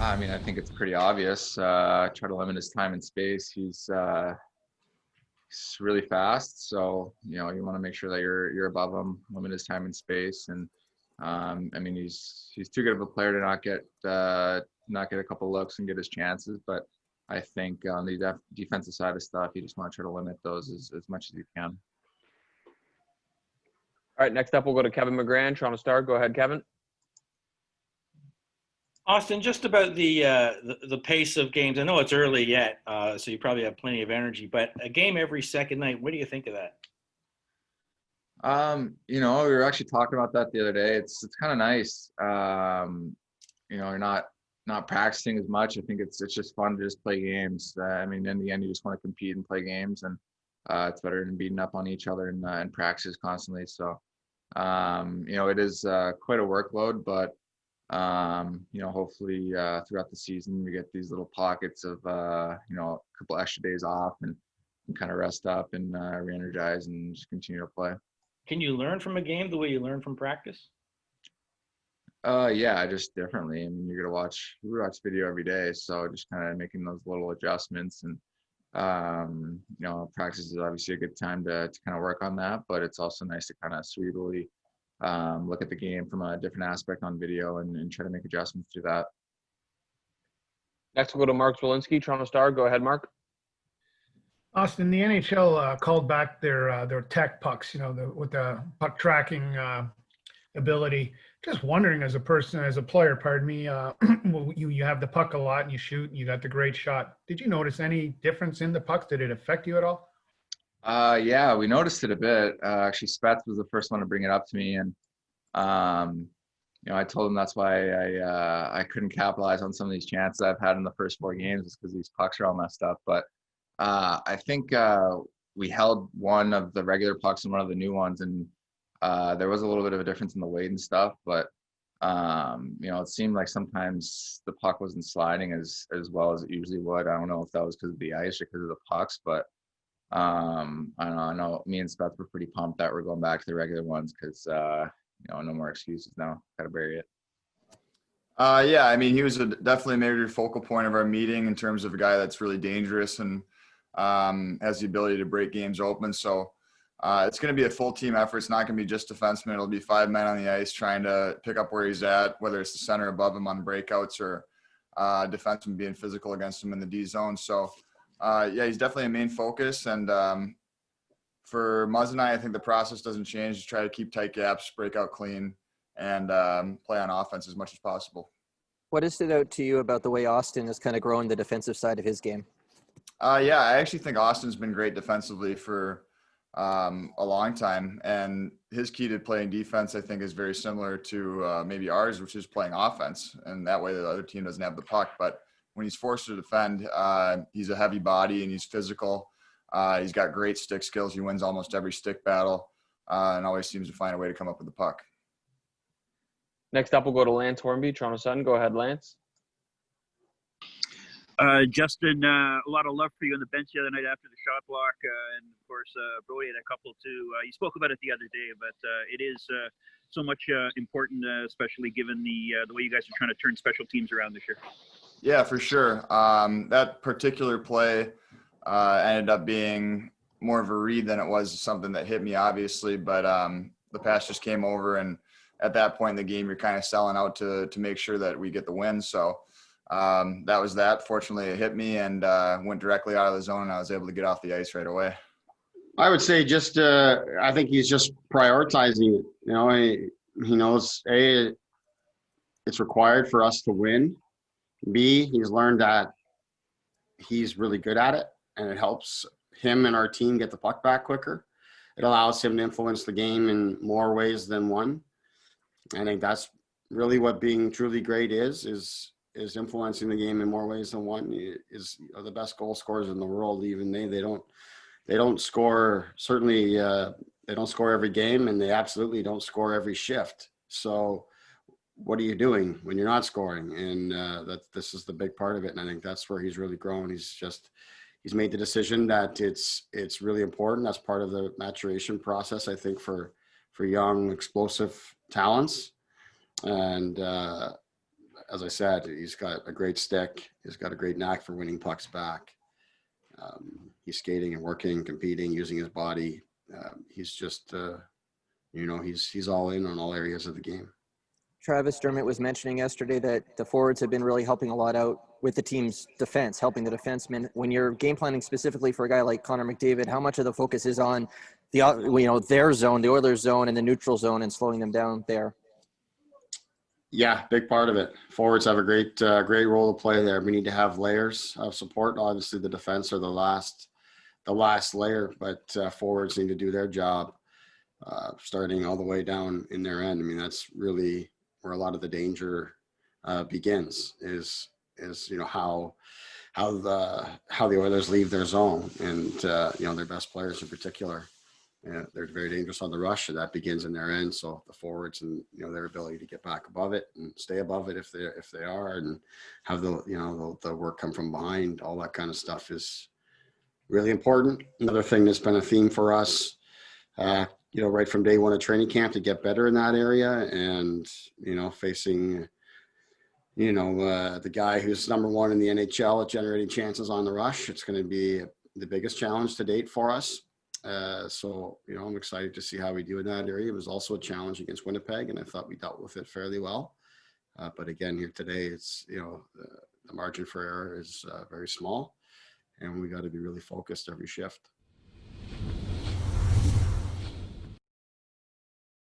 I mean, I think it's pretty obvious. Try to limit his time and space. He's really fast, so you want to make sure that you're above him, limit his time and space. And I mean, he's too good of a player to not get a couple looks and get his chances. But I think on the defensive side of stuff, you just want to try to limit those as much as you can. All right, next up we'll go to Kevin McGran, Toronto Star. Go ahead, Kevin. Auston, just about the pace of games. I know it's early yet, so you probably have plenty of energy. But a game every second night. What do you think of that? We were actually talking about that the other day. It's kind of nice. You're not practicing as much. I think it's just fun to just play games. I mean, in the end, you just want to compete and play games, and it's better than beating up on each other in practices constantly. So, it is quite a workload, but hopefully throughout the season we get these little pockets of a couple extra days off and kind of rest up and re-energize and just continue to play. Can you learn from a game the way you learn from practice? Yeah, just differently. I mean, we watch video every day, so just kind of making those little adjustments. And practice is obviously a good time to kind of work on that, but it's also nice to kind of cerebrally look at the game from a different aspect on video and try to make adjustments to that. Next we'll go to Mark Zwolinski, Toronto Star. Go ahead, Mark. Auston, the NHL called back their tech pucks, with the puck tracking ability. Just wondering, as a player, pardon me, you have the puck a lot and you shoot and you got the great shot. Did you notice any difference in the pucks? Did it affect you at all? Yeah, we noticed it a bit. Actually, Spets was the first one to bring it up to me, and I told him that's why I couldn't capitalize on some of these chances I've had in the first 4 games, is because these pucks are all messed up. But I think we held one of the regular pucks and one of the new ones, and there was a little bit of a difference in the weight and stuff. But it seemed like sometimes the puck wasn't sliding as well as it usually would. I don't know if that was because of the ice or because of the pucks, but I know me and Spets were pretty pumped that we're going back to the regular ones because no more excuses now. Gotta bury it. Yeah, I mean, he was definitely a major focal point of our meeting in terms of a guy that's really dangerous and has the ability to break games open. So it's going to be a full team effort. It's not going to be just defensemen. It'll be 5 men on the ice trying to pick up where he's at, whether it's the center above him on breakouts or defenseman being physical against him in the D zone. So yeah, he's definitely a main focus. And for Muzz and I think the process doesn't change. Just try to keep tight gaps, break out clean, and play on offense as much as possible. What has stood out to you about the way Auston is kind of growing the defensive side of his game? Yeah, I actually think Austin's been great defensively for a long time. And his key to playing defense, I think, is very similar to maybe ours, which is playing offense. And that way the other team doesn't have the puck. But when he's forced to defend, he's a heavy body and he's physical. He's got great stick skills. He wins almost every stick battle and always seems to find a way to come up with the puck. Next up, we'll go to Lance Hornby, Toronto Sun. Go ahead, Lance. Justin, a lot of love for you on the bench the other night after the shot block. And, of course, Brody had a couple, too. You spoke about it the other day, but it is so much important, especially given the way you guys are trying to turn special teams around this year. Yeah, for sure. That particular play ended up being more of a read than it was something that hit me, obviously. But the pass just came over, and at that point in the game, you're kind of selling out to make sure that we get the win. So that was that. Fortunately, it hit me and went directly out of the zone, and I was able to get off the ice right away. I would say just I think he's just prioritizing it. He knows, A, it's required for us to win. B, he's learned that he's really good at it, and it helps him and our team get the puck back quicker. It allows him to influence the game in more ways than one. I think that's really what being truly great is influencing the game in more ways than one. Is the best goal scorers in the world. Even they don't score. Certainly, they don't score every game, and they absolutely don't score every shift. So, what are you doing when you're not scoring? And this is the big part of it. And I think that's where he's really grown. He's made the decision that it's really important. That's part of the maturation process, I think, for young, explosive talents. And as I said, he's got a great stick. He's got a great knack for winning pucks back. He's skating and working, competing, using his body. He's just, he's all in on all areas of the game. Travis Dermott was mentioning yesterday that the forwards have been really helping a lot out with the team's defense, helping the defensemen. When you're game planning specifically for a guy like Connor McDavid, how much of the focus is on their zone, the Oilers zone, and the neutral zone, and slowing them down there? Yeah, big part of it. Forwards have a great role to play there. We need to have layers of support. Obviously, the defense are the last layer, but forwards need to do their job, starting all the way down in their end. I mean, that's really where a lot of the danger begins. Is how the Oilers leave their zone, and their best players in particular. They're very dangerous on the rush, and that begins in their end. So the forwards and their ability to get back above it and stay above it if they are, and have the work come from behind, all that kind of stuff is really important. Another thing that's been a theme for us, right from day one of training camp, to get better in that area, and facing the guy who's number one in the NHL at generating chances on the rush. It's going to be the biggest challenge to date for us. So I'm excited to see how we do in that area. It was also a challenge against Winnipeg, and I thought we dealt with it fairly well. But again, here today, it's, the margin for error is very small, and we got to be really focused every shift.